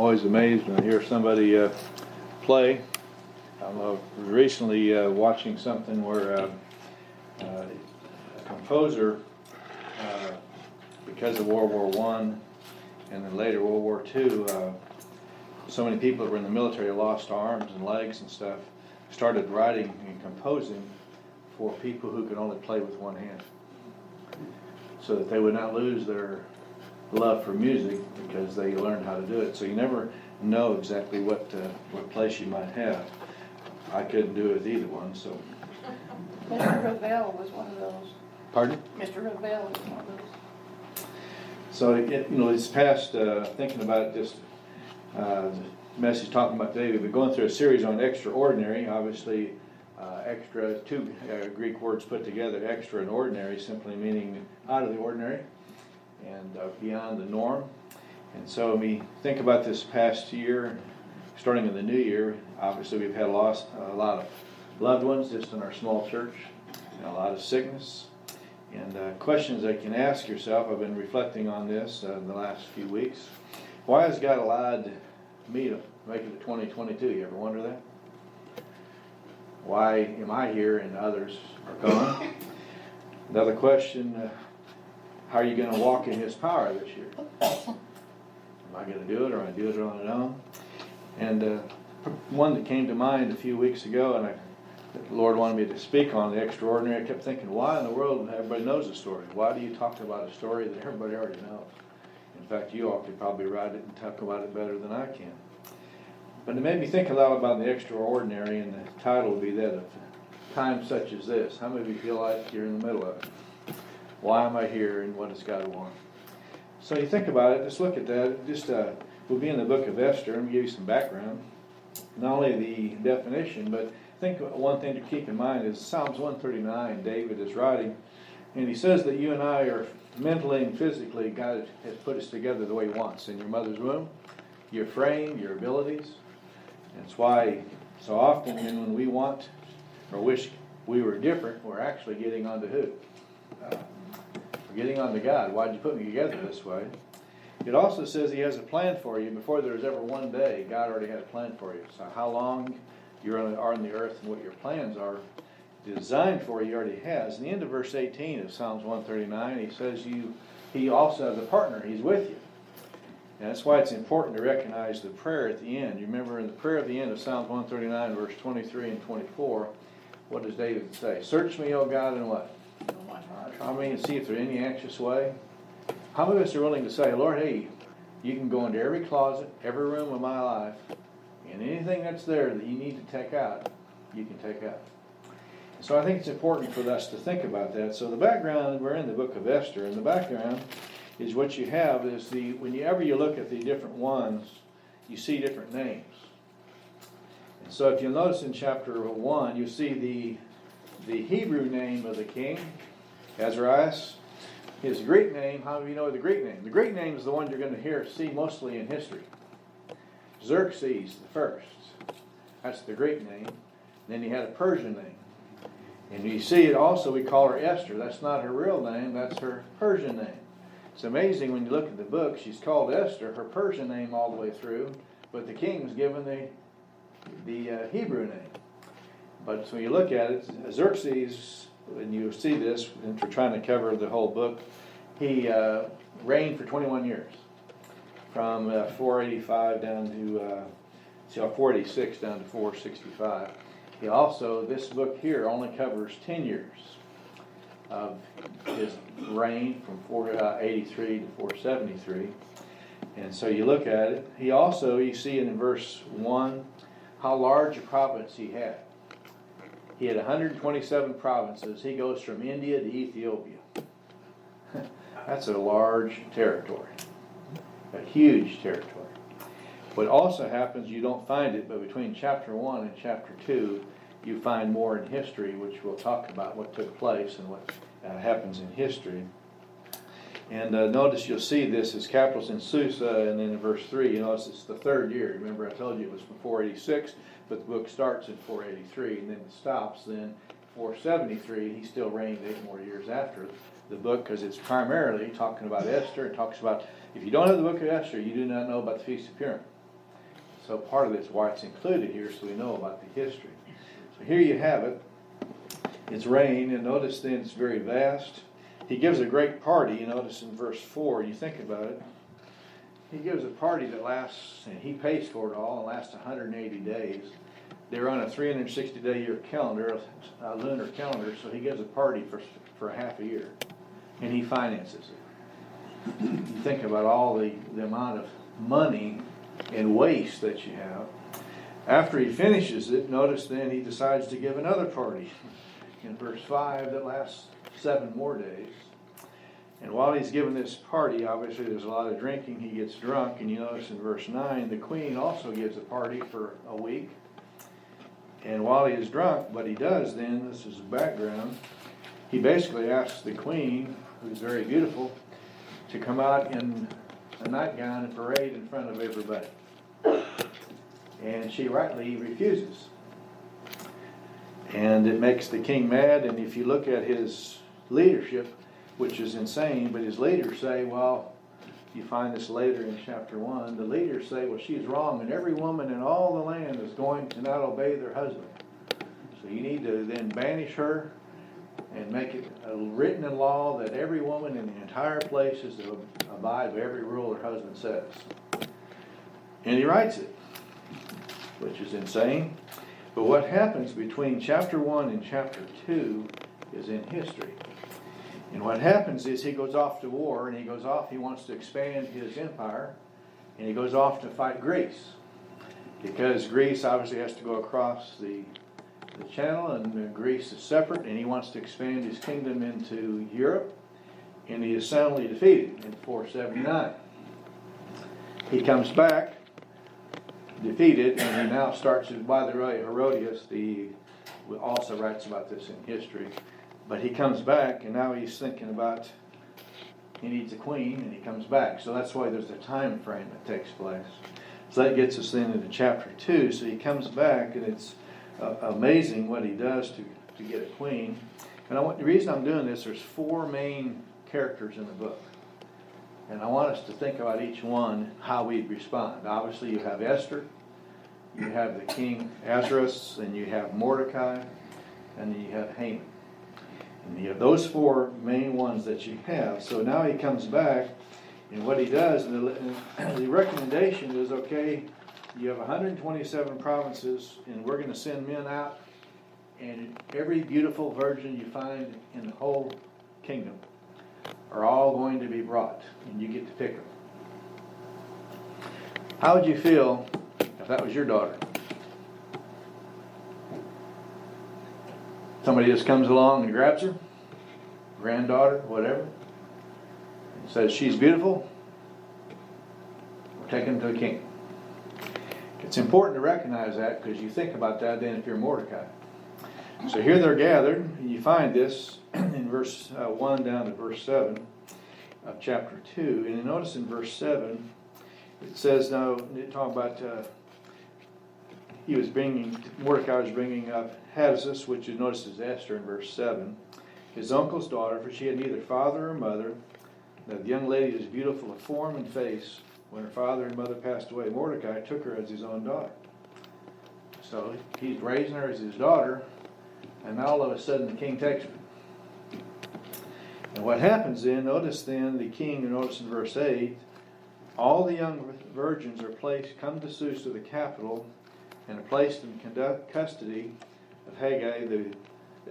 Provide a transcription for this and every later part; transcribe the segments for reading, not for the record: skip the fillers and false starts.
always amazed when I hear somebody play. I was recently watching something where a composer, because of World War I and then later World War II, so many people that were in the military lost arms and legs and stuff, started writing and composing for people who could only play with one hand, so that they would not lose their love for music because they learned how to do it. So you never know exactly what place you might have. I couldn't do it with either one, so. Mr. Ravel was one of those. Pardon? Mr. Ravel was one of those. So, this past, thinking about just the message talking about today, we've been going through a series on extraordinary. Obviously, extra, two Greek words put together, extra and ordinary, simply meaning out of the ordinary and beyond the norm. And so when we think about this past year, starting in the new year, obviously we've had lost a lot of loved ones just in our small church, and a lot of sickness. And questions that you can ask yourself, I've been reflecting on this in the last few weeks. Why has God allowed me to make it to 2022? You ever wonder that? Why am I here and others are gone? Another question, how are you going to walk in His power this year? Am I going to do it, or am I do it on its own? And one that came to mind a few weeks ago, and the Lord wanted me to speak on the extraordinary. I kept thinking, why in the world everybody knows the story? Why do you talk about a story that everybody already knows? In fact, you all could probably write it and talk about it better than I can. But it made me think a lot about the extraordinary, and the title would be that, of times such as this. How many of you feel like you're in the middle of it? Why am I here, and what does God want? So you think about it, just look at that. We'll be in the book of Esther, and give you some background. Not only the definition, but I think one thing to keep in mind is Psalms 139, David is writing, and he says that you and I are mentally and physically, God has put us together the way He wants. In your mother's womb, your frame, your abilities. And it's why so often when we want or wish we were different, we're actually getting onto who? We're getting onto God. Why'd you put me together this way? It also says He has a plan for you. Before there was ever one day, God already had a plan for you. So how long you are on the earth and what your plans are designed for, He already has. In the end of verse 18 of Psalms 139, He says He also has a partner. He's with you. And that's why it's important to recognize the prayer at the end. You remember in the prayer at the end of Psalms 139, verse 23 and 24, what does David say? Search me, O God, and what? Try me and see if there's any anxious way. How many of us are willing to say, Lord, hey, you can go into every closet, every room of my life, and anything that's there that you need to take out, you can take out. So I think it's important for us to think about that. So the background, we're in the book of Esther, and the background is what you have is whenever you look at the different ones, you see different names. And so if you'll notice in chapter 1, you see the Hebrew name of the king, Azarias. His Greek name, how do you know the Greek name? The Greek name is the one you're going to see mostly in history. Xerxes the first. That's the Greek name. Then he had a Persian name. And you see it also, we call her Esther. That's not her real name, that's her Persian name. It's amazing when you look at the book, she's called Esther, her Persian name all the way through, but the king's given the Hebrew name. But so when you look at it, Xerxes, and you see this, and we're trying to cover the whole book, he reigned for 21 years. From 485 down to 486 down to 465. He also, this book here only covers 10 years of his reign from 483 to 473. And so you look at it. He also, you see in verse 1, how large a province he had. He had 127 provinces. He goes from India to Ethiopia. That's a large territory. A huge territory. What also happens, you don't find it, but between chapter 1 and chapter 2, you find more in history, which we'll talk about what took place and what happens in history. And notice you'll see this as capitals in Susa, and then in verse 3, you notice it's the third year. Remember I told you it was from 486, but the book starts in 483, and then it stops. Then 473, he still reigned 8 more years after the book, because it's primarily talking about Esther. It talks about, if you don't have the book of Esther, you do not know about the Feast of Purim. so part of it's why it's included here, so we know about the history. So here you have it. It's reigned, and notice then it's very vast. He gives a great party. You notice in verse 4, you think about it. He gives a party that lasts, and he pays for it all, and lasts 180 days. They're on a 360-day-year calendar, a lunar calendar, so he gives a party for half a year, and he finances it. You think about all the amount of money and waste that you have. After he finishes it, notice then he decides to give another party in verse 5 that lasts 7 more days. And while he's giving this party, obviously there's a lot of drinking. He gets drunk, and you notice in verse 9, the queen also gives a party for a week. And while he is drunk, what he does then, this is the background, he basically asks the queen, who's very beautiful, to come out in a nightgown and parade in front of everybody. And she rightly refuses. And it makes the king mad, and if you look at his leadership, which is insane, but his leaders say, well, you find this later in chapter 1, the leaders say, well, she's wrong, and every woman in all the land is going to not obey their husband. So you need to then banish her and make it written in law that every woman in the entire place is to abide by every rule her husband says. And he writes it, which is insane. But what happens between chapter 1 and chapter 2 is in history. And what happens is he goes off to war, and he wants to expand his empire, and he goes off to fight Greece. Because Greece obviously has to go across the channel, and Greece is separate, and he wants to expand his kingdom into Europe, and he is soundly defeated in 479. He comes back defeated, and he now starts, by the way, Herodias, also writes about this in history. But he comes back, and now he's thinking about he needs a queen, and he comes back. So that's why there's a time frame that takes place. So that gets us then into chapter 2. So he comes back, and it's amazing what he does to get a queen. And the reason I'm doing this, there's 4 main characters in the book. And I want us to think about each one, how we'd respond. Obviously, you have Esther, you have the king Ahasuerus, and you have Mordecai, and then you have Haman. And you have those 4 main ones that you have. So now he comes back, and what he does, the recommendation is, okay, you have 127 provinces, and we're going to send men out, and every beautiful virgin you find in the whole kingdom are all going to be brought, and you get to pick them. How would you feel if that was your daughter? Somebody just comes along and grabs her, granddaughter, whatever, and says she's beautiful, we're taking her to the king. It's important to recognize that, because you think about that then if you're Mordecai. So here they're gathered, and you find this in verse 1 down to verse 7 of chapter 2. And you notice in verse 7, it says, now, talking about Mordecai was bringing up Hadassah, which you notice is Esther in verse 7, his uncle's daughter, for she had neither father or mother. Now the young lady is beautiful of form and face. When her father and mother passed away, Mordecai took her as his own daughter. So he's raising her as his daughter, and now all of a sudden the king takes her. And what happens then, notice then the king, notice in verse 8, all the young virgins are come to Susa, the capital, and are placed in custody of Haggai, the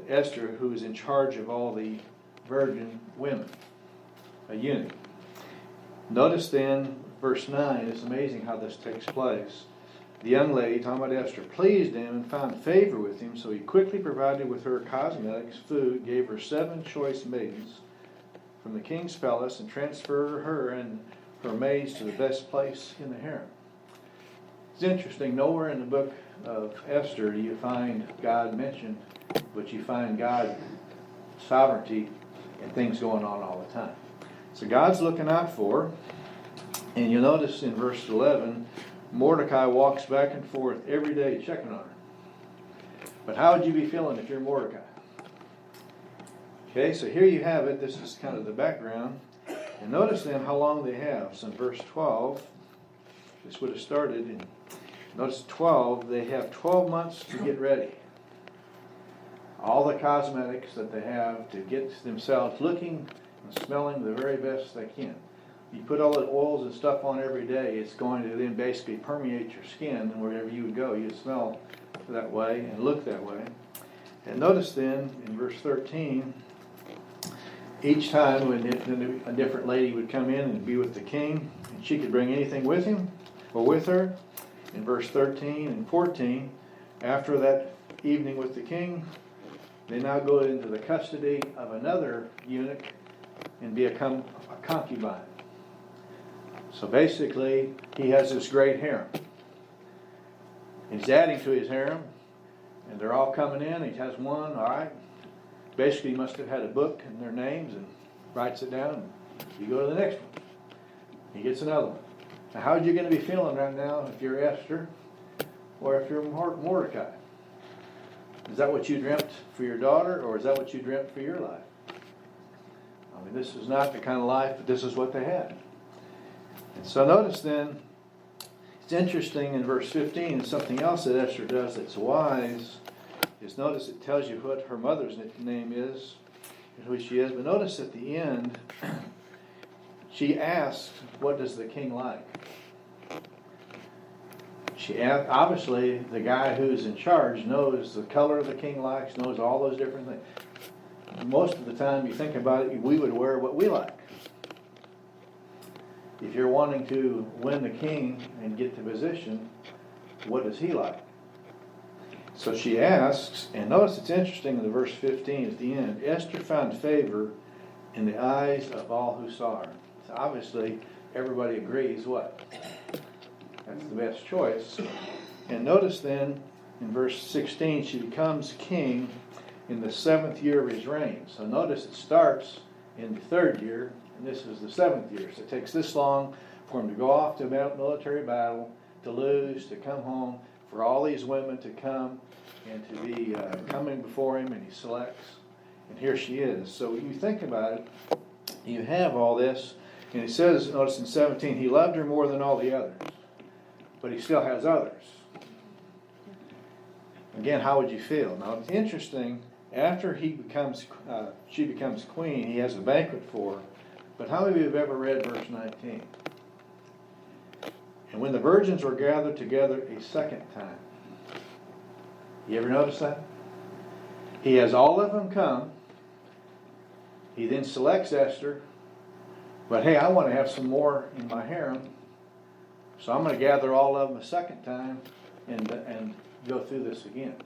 Esther, who is in charge of all the virgin women, a eunuch. Notice then, verse 9, it's amazing how this takes place. The young lady, talking about Esther, pleased him and found favor with him, so he quickly provided with her cosmetics, food, gave her 7 choice maidens from the king's palace, and transferred her and her maids to the best place in the harem. It's interesting, nowhere in the book of Esther do you find God mentioned, but you find God's sovereignty and things going on all the time. So God's looking out for her, and you notice in verse 11, Mordecai walks back and forth every day checking on her. But how would you be feeling if you're Mordecai? Okay, so here you have it. This is kind of the background. And notice then how long they have. So in verse 12, this would have started in Notice 12, they have 12 months to get ready. All the cosmetics that they have to get themselves looking and smelling the very best they can. You put all the oils and stuff on every day, it's going to then basically permeate your skin, and wherever you would go, you'd smell that way and look that way. And notice then, in verse 13, each time when a different lady would come in and be with the king, and she could bring anything with him or with her, in verse 13 and 14, after that evening with the king, they now go into the custody of another eunuch and become a concubine. So basically, he has this great harem. He's adding to his harem, and they're all coming in. He has one, all right. Basically, he must have had a book and their names and writes it down. And you go to the next one. He gets another one. Now, how are you going to be feeling right now if you're Esther or if you're Mordecai? Is that what you dreamt for your daughter, or is that what you dreamt for your life? I mean, this is not the kind of life, but this is what they had. And so notice then, it's interesting in verse 15, something else that Esther does that's wise, is notice it tells you what her mother's name is and who she is. But notice at the end, she asks, what does the king like? She asked, obviously, the guy who's in charge knows the color the king likes, knows all those different things. Most of the time, you think about it, we would wear what we like. If you're wanting to win the king and get the position, what does he like? So she asks, and notice it's interesting in the verse 15 at the end, Esther found favor in the eyes of all who saw her. So obviously, everybody agrees what? That's the best choice. And notice then, in verse 16, she becomes king in the 7th year of his reign. So notice it starts in the 3rd year, and this is the 7th year. So it takes this long for him to go off to a military battle, to lose, to come home, for all these women to come and to be coming before him, and he selects. And here she is. So when you think about it, you have all this, and it says, notice in 17, he loved her more than all the others, but he still has others. Again, how would you feel? Now it's interesting, after she becomes queen, he has a banquet for her. But how many of you have ever read verse 19? And when the virgins were gathered together a second time. You ever notice that? He has all of them come. He then selects Esther. But hey, I want to have some more in my harem. So I'm going to gather all of them a second time and go through this again.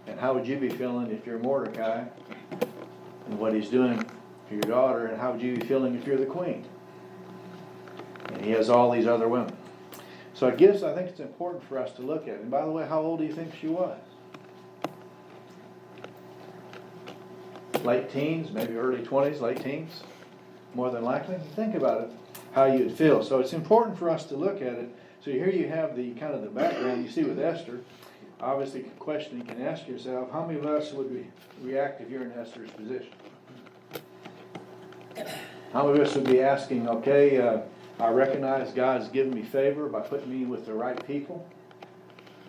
And how would you be feeling if you're Mordecai and what he's doing for your daughter, and how would you be feeling if you're the queen? And he has all these other women. So I think it's important for us to look at it. And by the way, how old do you think she was? Late teens, maybe early 20s, late teens, more than likely. Think about it, how you'd feel. So it's important for us to look at it. So here you have the kind of the background you see with Esther. Obviously, a question you can ask yourself, how many of us would react if you're in Esther's position? How many of us would be asking, okay, I recognize God's given me favor by putting me with the right people?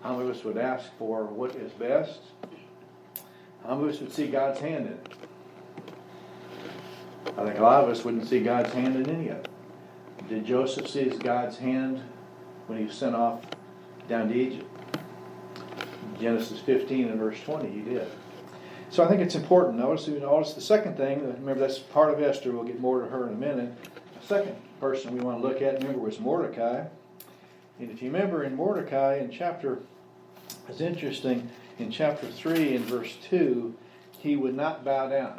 How many of us would ask for what is best? How many of us would see God's hand in it? I think a lot of us wouldn't see God's hand in any of it. Did Joseph see God's hand when he was sent off down to Egypt? Genesis 15 and verse 20, he did. So I think it's important. Notice the second thing, remember that's part of Esther, we'll get more to her in a minute. The second person we want to look at, remember, was Mordecai. And if you remember in Mordecai, it's interesting, in chapter 3 and verse 2, he would not bow down.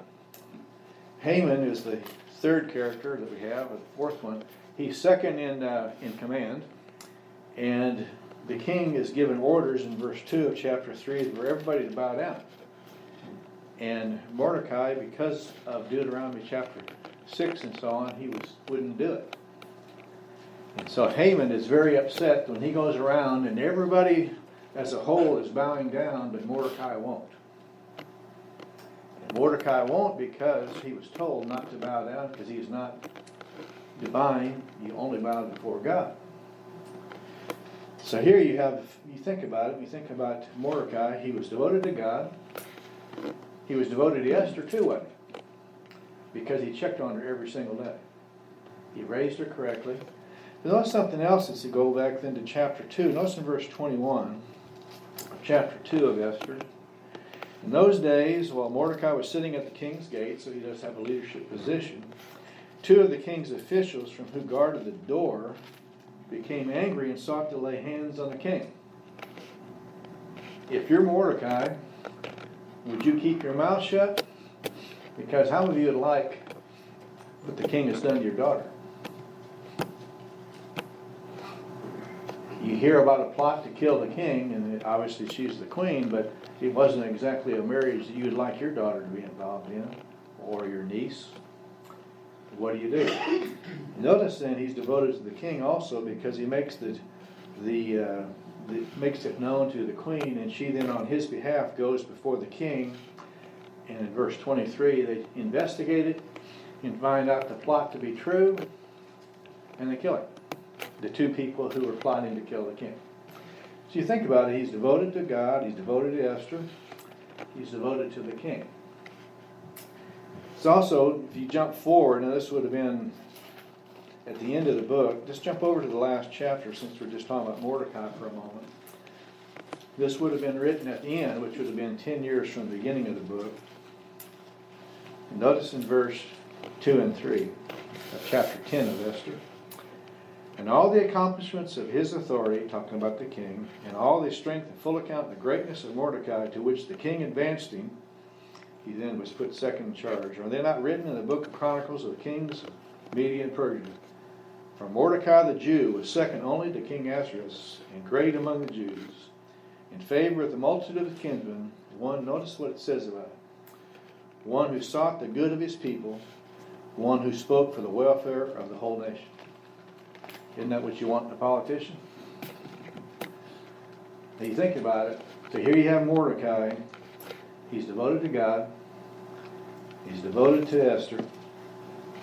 Haman is the third character that we have, or the fourth one. He's second in command, and the king is given orders in verse 2 of chapter 3 for everybody to bow down. And Mordecai, because of Deuteronomy chapter 6 and so on, he wouldn't do it. And so Haman is very upset when he goes around and everybody as a whole is bowing down, but Mordecai won't. And Mordecai won't because he was told not to bow down because he is not divine. You only bow before God. So here you think about it, you think about Mordecai, he was devoted to God. He was devoted to Esther too, wasn't he? Because he checked on her every single day. He raised her correctly. But notice something else as you go back then to chapter 2. Notice in verse 21, chapter 2 of Esther. In those days, while Mordecai was sitting at the king's gate, so he does have a leadership position, two of the king's officials from who guarded the door became angry and sought to lay hands on the king. If you're Mordecai, would you keep your mouth shut? Because how many of you would like what the king has done to your daughter? You hear about a plot to kill the king, and obviously she's the queen, but it wasn't exactly a marriage that you'd like your daughter to be involved in, or your niece. What do? Notice then he's devoted to the king also because he makes makes it known to the queen, and she then on his behalf goes before the king. And in verse 23, they investigate it and find out the plot to be true, and they kill him. The two people who were plotting to kill the king. So you think about it, he's devoted to God, he's devoted to Esther, he's devoted to the king. It's also, if you jump forward, and this would have been at the end of the book, just jump over to the last chapter since we're just talking about Mordecai for a moment. This would have been written at the end, which would have been 10 years from the beginning of the book. And notice in verse 2 and 3 of chapter 10 of Esther. And all the accomplishments of his authority, talking about the king, and all the strength and full account of the greatness of Mordecai, to which the king advanced him, he then was put second in charge. Are they not written in the book of Chronicles of the kings of Media and Persia? For Mordecai the Jew was second only to King Ahasuerus, and great among the Jews, in favor of the multitude of the kinsmen, one, notice what it says about it, one who sought the good of his people, one who spoke for the welfare of the whole nation. Isn't that what you want in a politician? Now you think about it. So here you have Mordecai. He's devoted to God. He's devoted to Esther.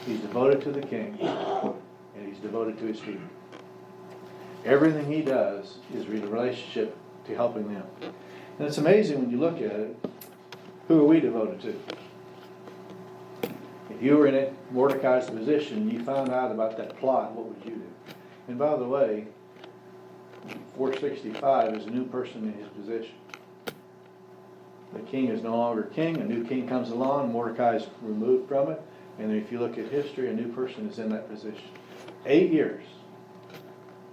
He's devoted to the king. And he's devoted to his people. Everything he does is in relationship to helping them. And it's amazing when you look at it, who are we devoted to? If you were in Mordecai's position and you found out about that plot, what would you do? And by the way, 465 is a new person in his position. The king is no longer king. A new king comes along. Mordecai is removed from it. And if you look at history, a new person is in that position. 8 years.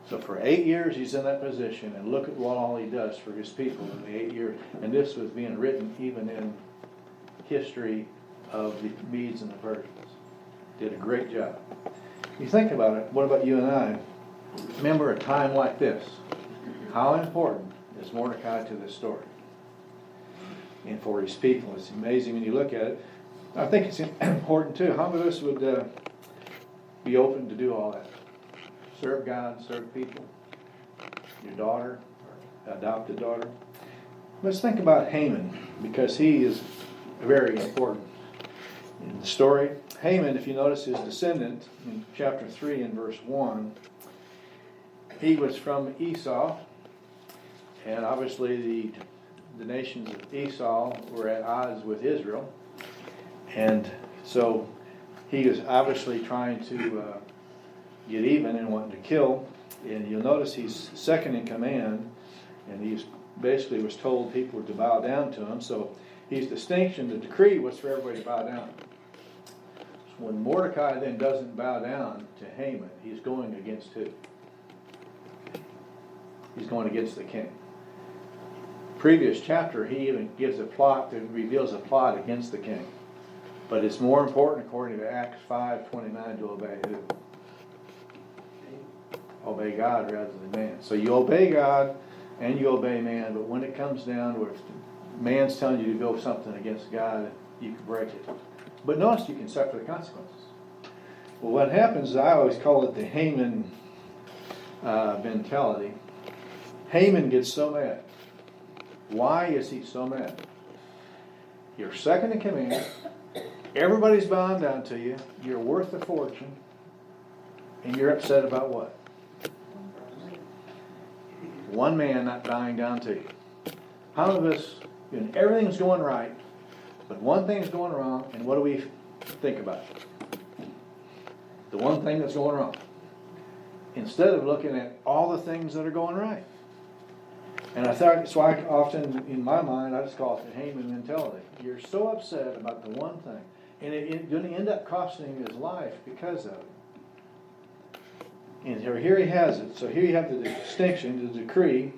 So for 8 years he's in that position. And look at what all he does for his people in the 8 years. And this was being written even in history of the Medes and the Persians. Did a great job. You think about it. What about you and I? Remember a time like this. How important is Mordecai to this story? And for his people. It's amazing when you look at it. I think it's important too. How many of us would be open to do all that? Serve God, serve people. Your daughter, or adopted daughter. Let's think about Haman, because he is very important in the story. Haman, if you notice his descendant in chapter 3 and verse 1, he was from Esau, and obviously the nations of Esau were at odds with Israel, and so he was obviously trying to get even and wanting to kill. And you'll notice he's second in command, and he's basically was told people to bow down to him. So his distinction, the decree was for everybody to bow down. So when Mordecai then doesn't bow down to Haman, he's going against who? He's going against the king. Previous chapter, he even gives a plot that reveals a plot against the king. But it's more important, according to Acts 5:29, to obey who? Obey God rather than man. So you obey God and you obey man, but when it comes down where man's telling you to go something against God, you can break it. But notice you can suffer the consequences. Well, what happens is I always call it the Haman mentality. Haman gets so mad. Why is he so mad? You're second in command. Everybody's bowing down to you. You're worth a fortune. And you're upset about what? one man not bowing down to you? How many of us, everything's going right, but one thing's going wrong, and what do we think about? The one thing that's going wrong. Instead of looking at all the things that are going right. And I thought, so I often, in my mind, I just call it the Haman mentality. You're so upset about the one thing, and it's going to end up costing him his life because of it. And here he has it. So here you have the distinction, the decree.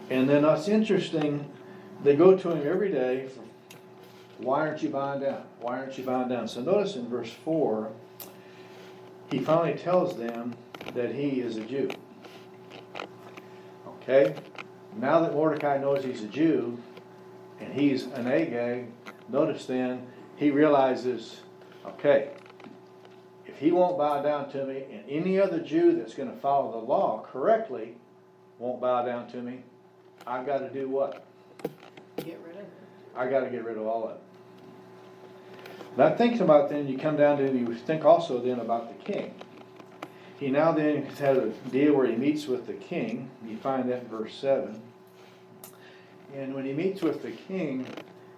And then what's interesting, they go to him every day for, why aren't you bowing down? Why aren't you bowing down? So notice in verse 4, he finally tells them that he is a Jew. Okay? Now that Mordecai knows he's a Jew, and he's an Agag, notice then, he realizes, okay, if he won't bow down to me, and any other Jew that's going to follow the law correctly won't bow down to me, I've got to do what? Get rid of it. I got to get rid of all of it. That thinks about then, you come down to, you think also then about the king. He now then has a deal where he meets with the king. You find that in verse 7. And when he meets with the king,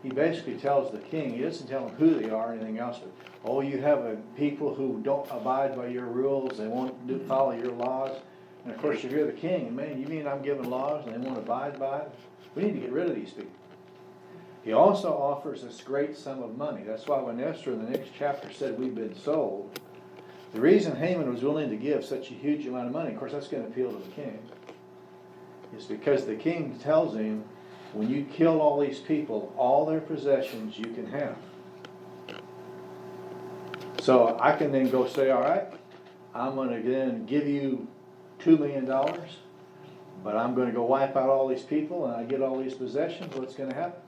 he basically tells the king, he doesn't tell him who they are or anything else, but, oh, you have a people who don't abide by your rules, they won't follow your laws. And of course you hear the king, and man, you mean I'm giving laws and they won't abide by it? We need to get rid of these people. He also offers this great sum of money. That's why when Esther in the next chapter said we've been sold, the reason Haman was willing to give such a huge amount of money, of course that's going to appeal to the king, is because the king tells him, when you kill all these people, all their possessions you can have. So I can then go say, all right, I'm going to then give you $2 million, but I'm going to go wipe out all these people and I get all these possessions. What's going to happen?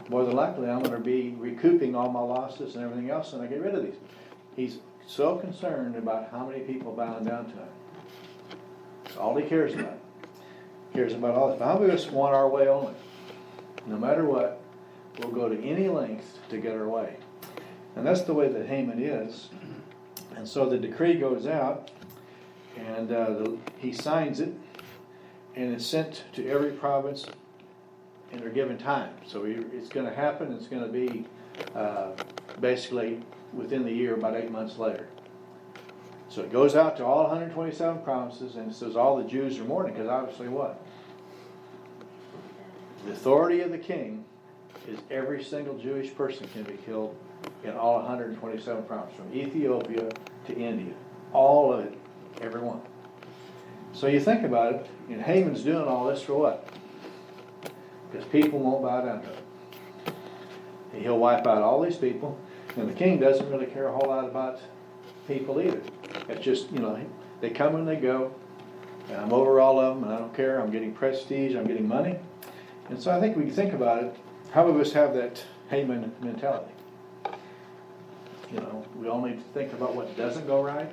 More than likely, I'm going to be recouping all my losses and everything else, and I get rid of these. He's so concerned about how many people bowing down to him. That's all he cares about. He cares about all this. How many of us want our way only? No matter what, we'll go to any length to get our way. And that's the way that Haman is. And so the decree goes out, and he signs it, and it's sent to every province in their given time. So it's going to happen. It's going to be basically within the year, about 8 months later. So it goes out to all 127 provinces, and it says all the Jews are mourning, because obviously what? The authority of the king is every single Jewish person can be killed in all 127 provinces, from Ethiopia to India. All of it, every one. So you think about it, and Haman's doing all this for what? Because people won't bow down to him. And he'll wipe out all these people, and the king doesn't really care a whole lot about people either. It's just, they come and they go, and I'm over all of them, and I don't care. I'm getting prestige, I'm getting money. And so I think we can think about it. How many of us have that Haman mentality? We only think about what doesn't go right.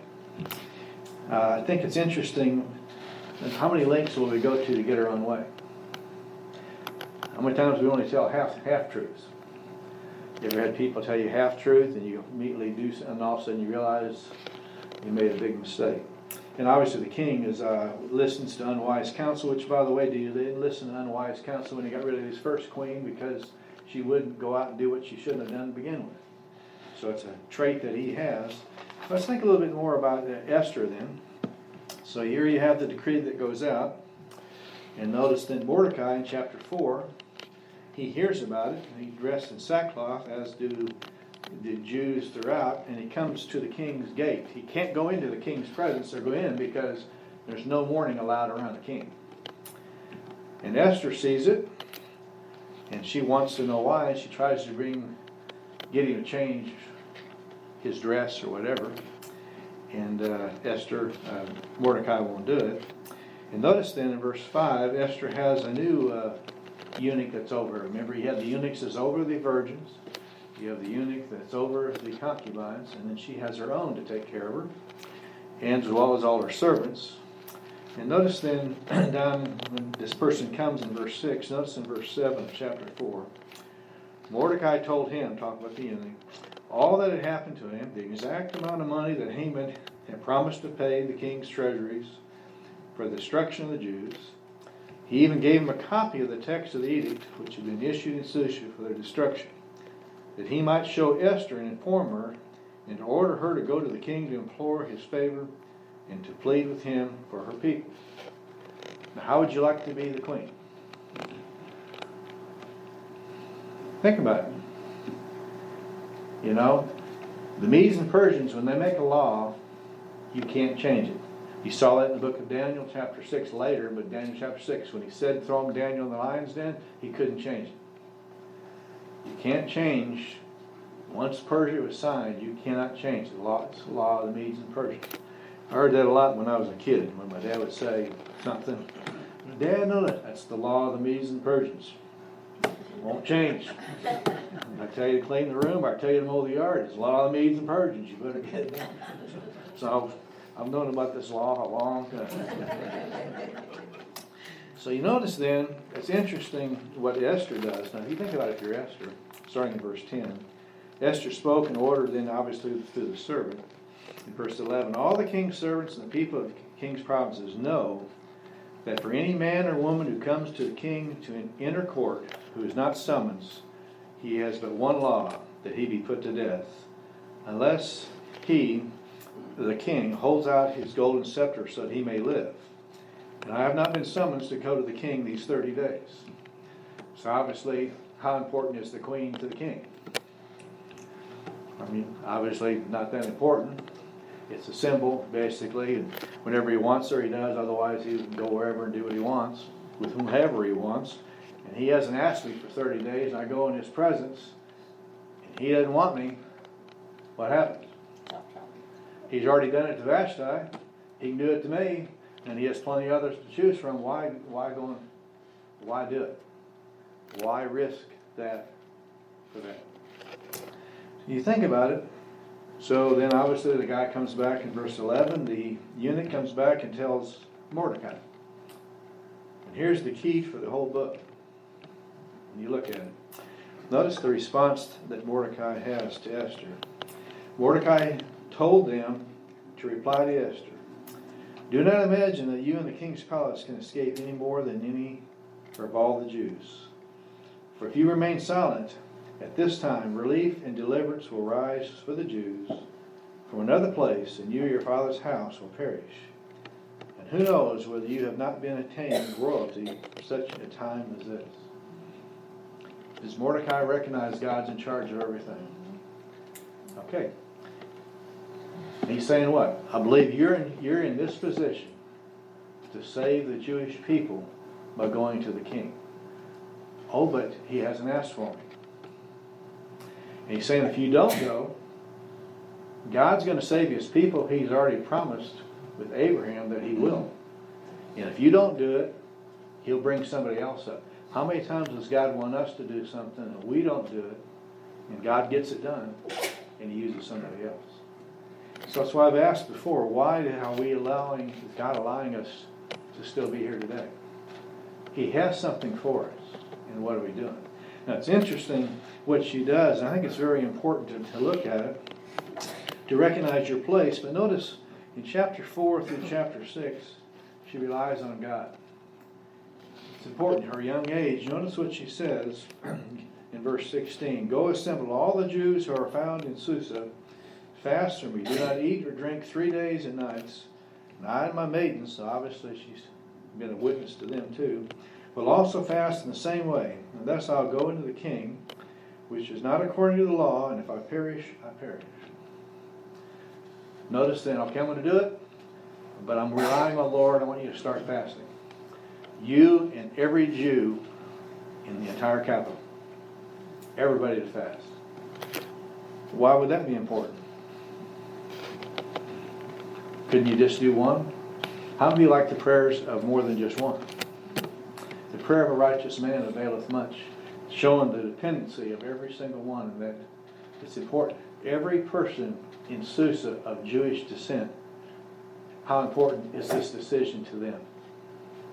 I think it's interesting, how many lengths will we go to get our own way? How many times do we only tell half-truths? You ever had people tell you half-truth and you immediately do, and all of a sudden you realize you made a big mistake? And obviously the king listens to unwise counsel, which, by the way, they didn't listen to unwise counsel when he got rid of his first queen, because she wouldn't go out and do what she shouldn't have done to begin with. So it's a trait that he has. Let's think a little bit more about Esther then. So here you have the decree that goes out. And notice then Mordecai in chapter 4, he hears about it, and he's dressed in sackcloth, as do the Jews throughout, and he comes to the king's gate. He can't go into the king's presence or go in because there's no mourning allowed around the king. And Esther sees it, and she wants to know why, and she tries to get him to change his dress or whatever. And Mordecai won't do it. And notice then in verse 5, Esther has a new eunuch that's over her. Remember, you had the eunuchs that's over the virgins. You have the eunuch that's over the concubines. And then she has her own to take care of her, and as well as all her servants. And notice then, down when this person comes in verse 6, notice in verse 7 of chapter 4, Mordecai told him, talking about the eunuch, all that had happened to him, the exact amount of money that Haman had promised to pay the king's treasuries, for the destruction of the Jews. He even gave him a copy of the text of the edict which had been issued in Susha for their destruction, that he might show Esther and inform her, and to order her to go to the king to implore his favor and to plead with him for her people. Now, how would you like to be the queen? Think about it. You know, the Medes and Persians, when they make a law, you can't change it. You saw that in the book of Daniel, chapter 6 later, but Daniel chapter 6, when he said throw Daniel in the lion's den, he couldn't change it. You can't change. Once Persia was signed, you cannot change it. It's the law of the Medes and Persians. I heard that a lot when I was a kid, when my dad would say something. Dad, no, that's the law of the Medes and Persians. Won't change. I tell you to clean the room, or I tell you to mow the yard. It's the law of the Medes and Persians. You better get it done. So I've known about this law a long time. So you notice then, it's interesting what Esther does. Now, if you think about it, if you're Esther, starting in verse 10, Esther spoke and ordered then, obviously, through the servant. In verse 11, all the king's servants and the people of the king's provinces know that for any man or woman who comes to the king to an inner court, who is not summoned, he has but one law, that he be put to death, unless he, the king, holds out his golden scepter so that he may live. And I have not been summoned to go to the king these 30 days. So obviously, how important is the queen to the king? I mean, obviously not that important. It's a symbol, basically, and whenever he wants her, he does. Otherwise, he can go wherever and do what he wants, with whomever he wants. And he hasn't asked me for 30 days, and I go in his presence, and he doesn't want me. What happens? He's already done it to Vashti. He can do it to me, and he has plenty of others to choose from. Why do it? Why risk that for that? You think about it. So then obviously the guy comes back in verse 11. The eunuch comes back and tells Mordecai. And here's the key for the whole book. When you look at it, notice the response that Mordecai has to Esther. Mordecai told them to reply to Esther, do not imagine that you in the king's palace can escape any more than any of all the Jews. For if you remain silent, at this time relief and deliverance will rise for the Jews from another place, and you, your father's house, will perish. And who knows whether you have not been attained royalty for such a time as this? Does Mordecai recognize God's in charge of everything? Okay. He's saying what? I believe you're in this position to save the Jewish people by going to the king. Oh, but he hasn't asked for me. And he's saying if you don't go, God's going to save his people. He's already promised with Abraham that he will. And if you don't do it, he'll bring somebody else up. How many times does God want us to do something and we don't do it, and God gets it done, and he uses somebody else? So that's why I've asked before, why are we allowing God allowing us to still be here today? He has something for us, and what are we doing? Now it's interesting what she does, and I think it's very important to look at it, to recognize your place. But notice in chapter 4 through chapter 6, she relies on God. It's important, her young age. Notice what she says in verse 16. Go assemble all the Jews who are found in Susa, fast from me. Do not eat or drink 3 days and nights. And I and my maidens, so obviously she's been a witness to them too, will also fast in the same way. And thus I'll go into the king, which is not according to the law, and if I perish, I perish. Notice then, okay, I'm going to do it, but I'm relying on the Lord. I want you to start fasting. You and every Jew in the entire capital. Everybody to fast. Why would that be important? Couldn't you just do one? How many of you like the prayers of more than just one? The prayer of a righteous man availeth much, showing the dependency of every single one, and that it's important. Every person in Susa of Jewish descent, how important is this decision to them?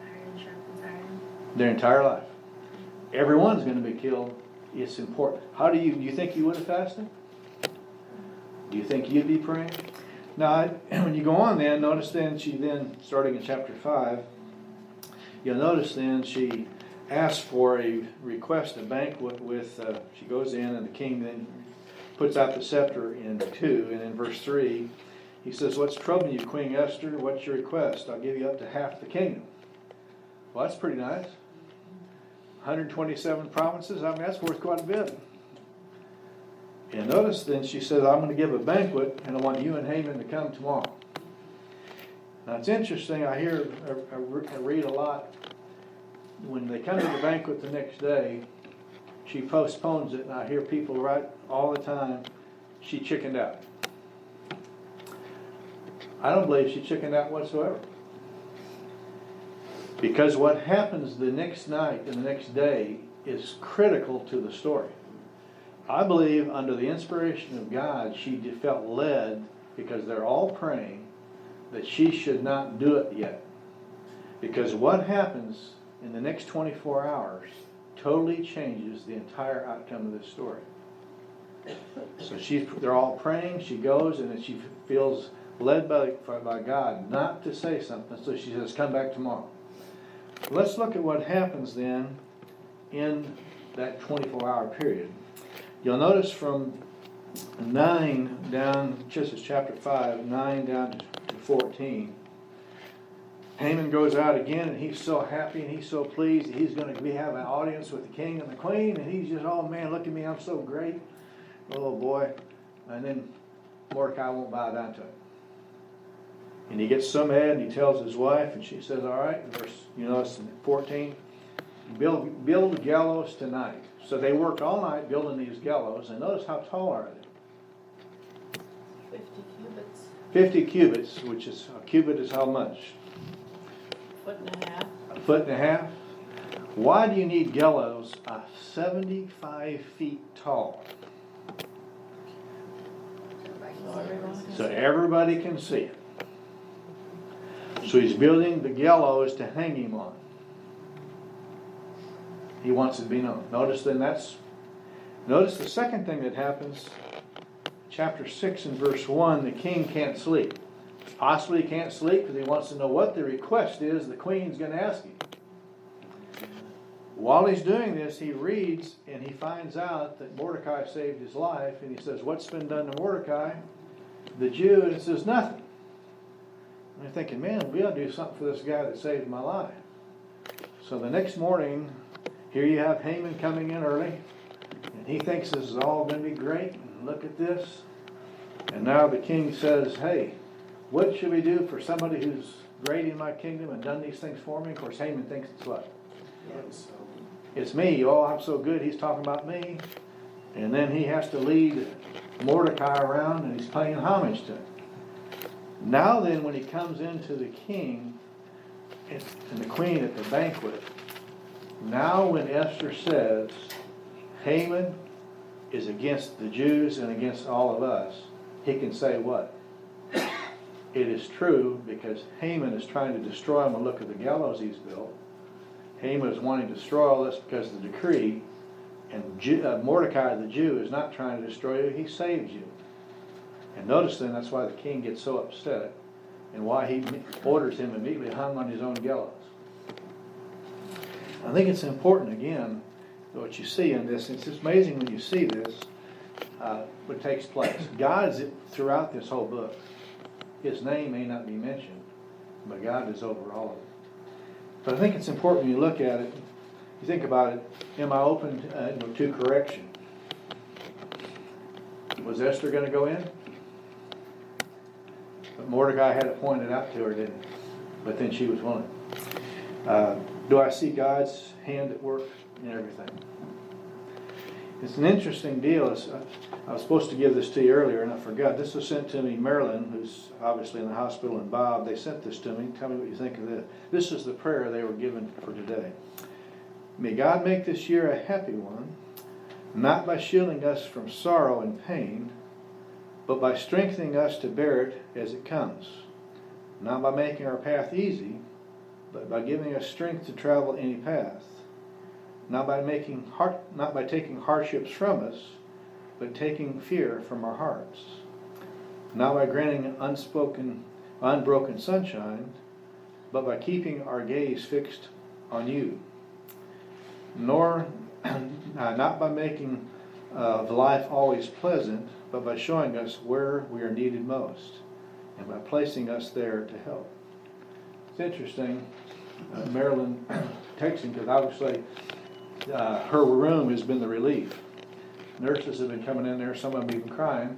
Iron sharpens iron. Their entire life. Everyone's going to be killed. It's important. Do you think you would have fasted? Do you think you'd be praying? Now, when you go on then, notice then she then, starting in chapter 5, you'll notice then she asks for a request, a banquet with, she goes in and the king then puts out the scepter in 2, and in verse 3, he says, what's troubling you, Queen Esther? What's your request? I'll give you up to half the kingdom. Well, that's pretty nice. 127 provinces, I mean, that's worth quite a bit. And notice then she says, I'm going to give a banquet, and I want you and Haman to come tomorrow. Now it's interesting, I read a lot, when they come to the banquet the next day, she postpones it, and I hear people write all the time, she chickened out. I don't believe she chickened out whatsoever. Because what happens the next night and the next day is critical to the story. I believe under the inspiration of God, she felt led, because they're all praying, that she should not do it yet. Because what happens in the next 24 hours totally changes the entire outcome of this story. So they're all praying, she goes, and then she feels led by God not to say something, so she says, come back tomorrow. Let's look at what happens then in that 24-hour period. You'll notice from 9 down, just as chapter 5, 9 down to 14, Haman goes out again, and he's so happy and he's so pleased. He's going to have an audience with the king and the queen, and he's just, oh man, look at me, I'm so great. Oh boy. And then Mordecai won't bow down to it. And he gets so mad, and he tells his wife, and she says, all right, notice in 14, build gallows tonight. So they work all night building these gallows, and notice how tall are they? 50 cubits. 50 cubits, which is, a cubit is how much? Foot and a half. A foot and a half. Why do you need gallows 75 feet tall? So everybody can see it. So he's building the gallows to hang him on. He wants it to be known. Notice the second thing that happens, chapter 6 and verse 1, the king can't sleep. Possibly he can't sleep because he wants to know what the request is the queen's going to ask him. While he's doing this, he reads and he finds out that Mordecai saved his life, and he says, what's been done to Mordecai, the Jew? And it says, nothing. And I'm thinking, man, we ought to do something for this guy that saved my life. So the next morning, here you have Haman coming in early, and he thinks this is all going to be great, and look at this. And now the king says, hey, what should we do for somebody who's great in my kingdom and done these things for me? Of course, Haman thinks it's what? It's me. Oh, I'm so good. He's talking about me. And then he has to lead Mordecai around, and he's paying homage to him. Now then, when he comes into the king and the queen at the banquet, now when Esther says Haman is against the Jews and against all of us, he can say what? It is true, because Haman is trying to destroy him. And look at the gallows he's built. Haman is wanting to destroy all this because of the decree, and Mordecai the Jew is not trying to destroy you, he saved you. And notice then, that's why the king gets so upset, and why he orders him immediately hung on his own gallows. I think it's important, again, what you see in this. It's amazing when you see this, what takes place. God is throughout this whole book. His name may not be mentioned, but God is over all of it. But I think it's important when you look at it, you think about it, am I open to correction? Was Esther going to go in? But Mordecai had it pointed out to her, didn't he? But then she was willing. Do I see God's hand at work in everything? It's an interesting deal. I was supposed to give this to you earlier, and I forgot. This was sent to me, Marilyn, who's obviously in the hospital, and Bob. They sent this to me. Tell me what you think of this. This is the prayer they were given for today. May God make this year a happy one, not by shielding us from sorrow and pain, but by strengthening us to bear it as it comes. Not by making our path easy, but by giving us strength to travel any path. Not by taking hardships from us, but taking fear from our hearts. not by granting unbroken sunshine, but by keeping our gaze fixed on you, nor not by making the life always pleasant, but by showing us where we are needed most, and by placing us there to help. It's interesting, Marilyn texting, because obviously her room has been the relief. Nurses have been coming in there, some of them even crying,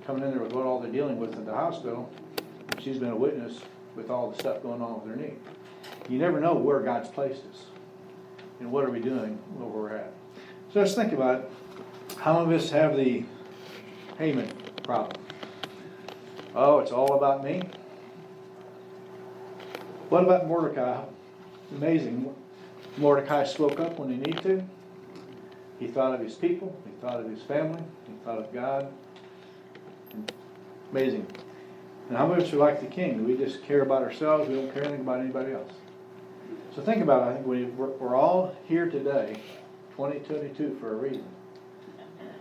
coming in there with what all they're dealing with at the hospital. And she's been a witness with all the stuff going on with her knee. You never know where God's placed us and what are we doing where we're at. So let's think about it. How many of us have the Haman problem? Oh, it's all about me. What about Mordecai? Amazing. Mordecai spoke up when he needed to. He thought of his people. He thought of his family. He thought of God. Amazing. And how much are we like the king? Do we just care about ourselves? We don't care anything about anybody else. So think about it. I think we're all here today, 2022, for a reason.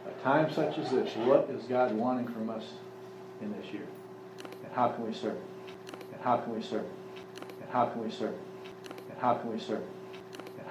A time such as this, what is God wanting from us in this year? And how can we serve it? And how can we serve it? And how can we serve it? And how can we serve it?